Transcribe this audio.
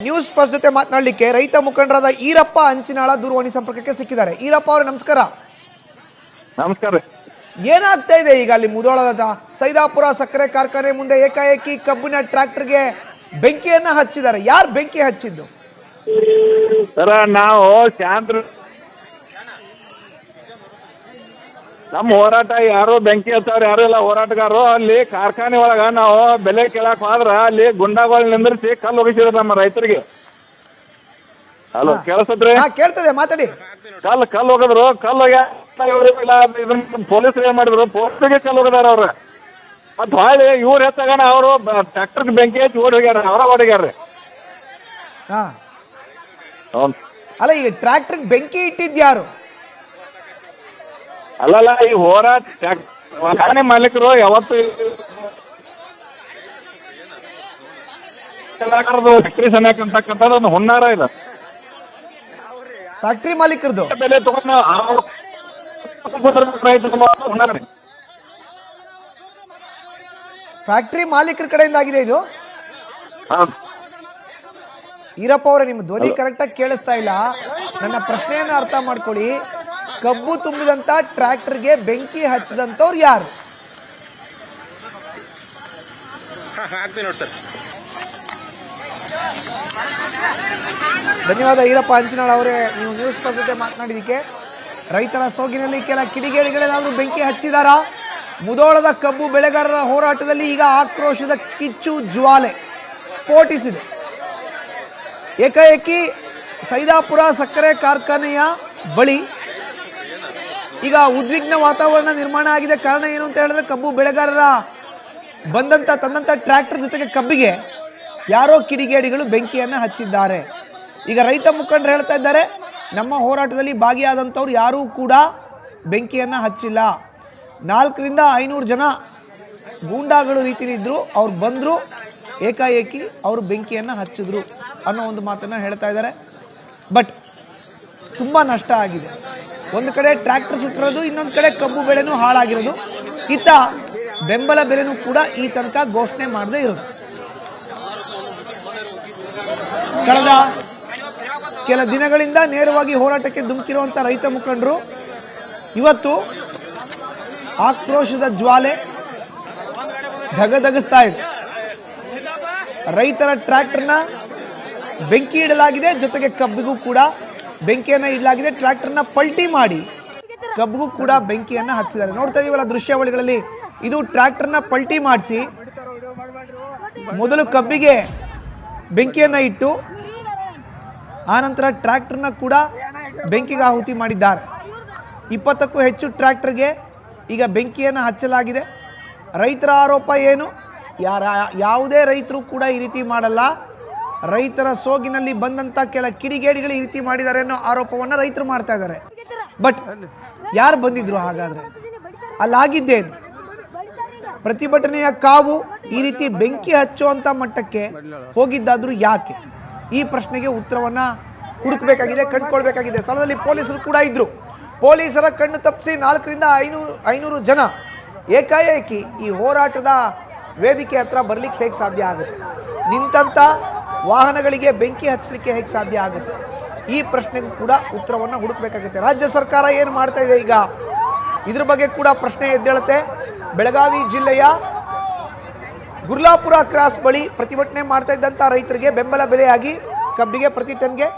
News first ಜೊತೆ ಮಾತನಾಡಲಿಕ್ಕೆ ರೈತ ಮುಖಂಡರಾದ ಈರಪ್ಪ ಅಂಚಿನಾಳ ದೂರವಾಣಿ ಸಂಪರ್ಕಕ್ಕೆ ಸಿಕ್ಕಿದ್ದಾರೆ. ಈರಪ್ಪ ಅವರು ನಮಸ್ಕಾರ. ನಮಸ್ಕಾರ. ಏನಾಗ್ತಾ ಇದೆ ಈಗ ಅಲ್ಲಿ ಮುಧೋಳದ ಸೈದಾಪುರ ಸಕ್ಕರೆ ಕಾರ್ಖಾನೆ ಮುಂದೆ ಏಕಾಏಕಿ ಕಬ್ಬಿನ ಟ್ರ್ಯಾಕ್ಟರ್ಗೆ ಬೆಂಕಿಯನ್ನ ಹಚ್ಚಿದ್ದಾರೆ. ಯಾರು ಬೆಂಕಿ ಹಚ್ಚಿದ್ದು? ಸರ ನಾವು ಶಾಂತ ನಮ್ಮ ಹೋರಾಟ ಯಾರು ಬೆಂಕಿ ಹಚ್ಚವ್ರು ಯಾರು ಇಲ್ಲ ಹೋರಾಟಗಾರರು. ಅಲ್ಲಿ ಕಾರ್ಖಾನೆ ಒಳಗ ನಾವು ಬೆಲೆ ಕೇಳಕ್ ಹೋದ್ರ ಅಲ್ಲಿ ಗುಂಡಾಗಳು ನಿಂದ್ರಿಸಿ ಕಲ್ಲು ಹೋಗಿಸಿದ್ರು ನಮ್ಮ ರೈತರಿಗೆ. ಹಲೋ ಕೇಳಿಸತ್ರಿ? ಕೇಳ್ತದೆ, ಮಾತಾಡಿ. ಕಲ್ಲು ಹೋಗಿದ್ರು. ಕಲ್ಲು ಪೊಲೀಸರು ಏನ್ ಮಾಡಿದ್ರು, ಪೊಲೀಸರಿಗೆ ಕಲ್ಲು ಹೋಗಿದಾರ ಅವ್ರು. ಮತ್ ಹೊಳ್ಳಿ ಇವ್ರು ಹೆಚ್ಚಾಗಣ ಅವರು ಟ್ರ್ಯಾಕ್ಟರ್ ಬೆಂಕಿ ಹಚ್ಚಿ ಓಡಿ ಹೋಗ್ಯಾರ, ಅವರ ಓಡಿಗ್ಯಾರ್ರಿ. ಅಲ್ಲ, ಈಗ ಟ್ರ್ಯಾಕ್ಟರ್ ಬೆಂಕಿ ಇಟ್ಟಿದ್ಯಾರು? ಅಲ್ಲಲ್ಲ, ಈ ಹೋರಾಟ ಕಾರ್ಖಾನೆ ಮಾಲೀಕರು ಯಾವತ್ತು ಫ್ಯಾಕ್ಟ್ರಿ ಸಮಯಕ್ಕೆ ಅಂತಕ್ಕಂಥದ್ದು ಒಂದು ಹುನ್ನಾರ ಇದೆ. ಫ್ಯಾಕ್ಟ್ರಿ ಮಾಲೀಕರದು ಬೆಲೆ ತಗೊಂಡು ಹುನ್ನಾರ. ಫ್ಯಾಕ್ಟ್ರಿ ಮಾಲೀಕರ ಕಡೆಯಿಂದ ಆಗಿದೆ ಇದು. ಈರಪ್ಪ ಅವರೇ, ನಿಮ್ಮ ಧ್ವನಿ ಕರೆಕ್ಟಾಗಿ ಕೇಳಿಸ್ತಾ ಇಲ್ಲ. ನನ್ನ ಪ್ರಶ್ನೆಯನ್ನು ಅರ್ಥ ಮಾಡ್ಕೊಳ್ಳಿ. ಕಬ್ಬು ತುಂಬಿದಂತ ಟ್ರ್ಯಾಕ್ಟರ್ಗೆ ಬೆಂಕಿ ಹಚ್ಚಿದಂಥವ್ರು ಯಾರು? ಧನ್ಯವಾದ ಈರಪ್ಪ ಅಂಚಿನಾಳ್ ಅವರೇ, ನೀವು ನ್ಯೂಸ್ ಫಸ್ಟ್ ಜೊತೆ ಮಾತನಾಡಿದಕ್ಕೆ. ರೈತರ ಸೋಗಿನಲ್ಲಿ ಕೆಲ ಕಿಡಿಗೇಡಿಗಳೇನಾದರೂ ಬೆಂಕಿ ಹಚ್ಚಿದಾರಾ? ಮುಧೋಳದ ಕಬ್ಬು ಬೆಳೆಗಾರರ ಹೋರಾಟದಲ್ಲಿ ಈಗ ಆಕ್ರೋಶದ ಕಿಚ್ಚು ಜ್ವಾಲೆ ಸ್ಫೋಟಿಸಿದೆ. ಏಕಾಏಕಿ ಸೈದಾಪುರ ಸಕ್ಕರೆ ಕಾರ್ಖಾನೆಯ ಬಳಿ ಈಗ ಉದ್ವಿಗ್ನ ವಾತಾವರಣ ನಿರ್ಮಾಣ ಆಗಿದೆ. ಕಾರಣ ಏನು ಅಂತ ಹೇಳಿದ್ರೆ, ಕಬ್ಬು ಬೆಳೆಗಾರರ ತಂದಂಥ ಟ್ರ್ಯಾಕ್ಟರ್ ಜೊತೆಗೆ ಕಬ್ಬಿಗೆ ಯಾರೋ ಕಿಡಿಗೇಡಿಗಳು ಬೆಂಕಿಯನ್ನು ಹಚ್ಚಿದ್ದಾರೆ. ಈಗ ರೈತ ಮುಖಂಡರು ಹೇಳ್ತಾ ಇದ್ದಾರೆ, ನಮ್ಮ ಹೋರಾಟದಲ್ಲಿ ಭಾಗಿಯಾದಂಥವ್ರು ಯಾರೂ ಕೂಡ ಬೆಂಕಿಯನ್ನು ಹಚ್ಚಿಲ್ಲ. 400 to 500 ಜನ ಗೂಂಡಾಗಳು ರೀತಿಯಲ್ಲಿದ್ದರು, ಅವ್ರು ಬಂದರು, ಏಕಾಏಕಿ ಅವರು ಬೆಂಕಿಯನ್ನು ಹಚ್ಚಿದ್ರು ಅನ್ನೋ ಒಂದು ಮಾತನ್ನು ಹೇಳ್ತಾ ಇದ್ದಾರೆ. ಬಟ್ ತುಂಬ ನಷ್ಟ ಆಗಿದೆ. ಒಂದು ಕಡೆ ಟ್ರ್ಯಾಕ್ಟರ್ ಸುಟ್ಟಿರೋದು, ಇನ್ನೊಂದು ಕಡೆ ಕಬ್ಬು ಬೆಳೆನೂ ಹಾಳಾಗಿರೋದು. ಇತ್ತ ಬೆಂಬಲ ಬೆಲೆನೂ ಕೂಡ ಈ ತನಕ ಘೋಷಣೆ ಮಾಡದೇ ಇರೋದು. ಕಳೆದ ಕೆಲ ದಿನಗಳಿಂದ ನೇರವಾಗಿ ಹೋರಾಟಕ್ಕೆ ಧುಮುಕಿರುವಂಥ ರೈತ ಮುಖಂಡರು ಇವತ್ತು ಆಕ್ರೋಶದ ಜ್ವಾಲೆ ಧಗಧಗಿಸ್ತಾ ಇದೆ. ರೈತರ ಟ್ರ್ಯಾಕ್ಟರ್ನ ಬೆಂಕಿ ಇಡಲಾಗಿದೆ, ಜೊತೆಗೆ ಕಬ್ಬಿಗೂ ಕೂಡ ಬೆಂಕಿಯನ್ನು ಇಡಲಾಗಿದೆ. ಟ್ರ್ಯಾಕ್ಟರ್ನ ಪಲ್ಟಿ ಮಾಡಿ ಕಬ್ಬಿಗೂ ಕೂಡ ಬೆಂಕಿಯನ್ನು ಹಚ್ಚಿದ್ದಾರೆ. ನೋಡ್ತಾ ಇದೀವಲ್ಲ ದೃಶ್ಯಾವಳಿಗಳಲ್ಲಿ, ಇದು ಟ್ರ್ಯಾಕ್ಟರ್ನ ಪಲ್ಟಿ ಮಾಡಿಸಿ ಮೊದಲು ಕಬ್ಬಿಗೆ ಬೆಂಕಿಯನ್ನು ಇಟ್ಟು ಆನಂತರ ಟ್ರ್ಯಾಕ್ಟರ್ನ ಕೂಡ ಬೆಂಕಿಗೆ ಆಹುತಿ ಮಾಡಿದ್ದಾರೆ. 20ಕ್ಕೂ ಹೆಚ್ಚು ಟ್ರ್ಯಾಕ್ಟರ್ಗೆ ಈಗ ಬೆಂಕಿಯನ್ನು ಹಚ್ಚಲಾಗಿದೆ. ರೈತರ ಆರೋಪ ಏನು? ಯಾವುದೇ ರೈತರು ಕೂಡ ಈ ರೀತಿ ಮಾಡಲ್ಲ. ರೈತರ ಸೋಗಿನಲ್ಲಿ ಬಂದಂಥ ಕೆಲ ಕಿಡಿಗೇಡಿಗಳು ಈ ರೀತಿ ಮಾಡಿದ್ದಾರೆ ಅನ್ನೋ ಆರೋಪವನ್ನು ರೈತರು ಮಾಡ್ತಾ ಇದ್ದಾರೆ. ಬಟ್ ಯಾರು ಬಂದಿದ್ರು? ಹಾಗಾದರೆ ಅಲ್ಲಾಗಿದ್ದೇನು? ಪ್ರತಿಭಟನೆಯ ಕಾವು ಈ ರೀತಿ ಬೆಂಕಿ ಹಚ್ಚುವಂಥ ಮಟ್ಟಕ್ಕೆ ಹೋಗಿದ್ದಾದರೂ ಯಾಕೆ? ಈ ಪ್ರಶ್ನೆಗೆ ಉತ್ತರವನ್ನು ಹುಡುಕಬೇಕಾಗಿದೆ, ಕಂಡುಕೊಳ್ಬೇಕಾಗಿದೆ. ಸ್ಥಳದಲ್ಲಿ ಪೊಲೀಸರು ಕೂಡ ಇದ್ದರು. ಪೊಲೀಸರ ಕಣ್ಣು ತಪ್ಪಿಸಿ 400 to 500 ಜನ ಏಕಾಏಕಿ ಈ ಹೋರಾಟದ ವೇದಿಕೆ ಹತ್ರ ಬರಲಿಕ್ಕೆ ಹೇಗೆ ಸಾಧ್ಯ ಆಗುತ್ತೆ? ನಿಂತಂಥ ವಾಹನಗಳಿಗೆ ಬೆಂಕಿ ಹಚ್ಚಲಿಕ್ಕೆ ಹೇಗೆ ಸಾಧ್ಯ ಆಗುತ್ತೆ? ಈ ಪ್ರಶ್ನೆಗೂ ಕೂಡ ಉತ್ತರವನ್ನು ಹುಡುಕಬೇಕಾಗುತ್ತೆ. ರಾಜ್ಯ ಸರ್ಕಾರ ಏನು ಮಾಡ್ತಾ ಇದೆ ಈಗ? ಇದ್ರ ಬಗ್ಗೆ ಕೂಡ ಪ್ರಶ್ನೆ ಎದ್ದೇಳುತ್ತೆ. ಬೆಳಗಾವಿ ಜಿಲ್ಲೆಯ ಗುರ್ಲಾಪುರ ಕ್ರಾಸ್ ಬಳಿ ಪ್ರತಿಭಟನೆ ಮಾಡ್ತಾ ಇದ್ದಂಥ ರೈತರಿಗೆ ಬೆಂಬಲ ಬೆಲೆಯಾಗಿ ಕಬ್ಬಿಗೆ ಪ್ರತಿ ಟನ್ಗೆ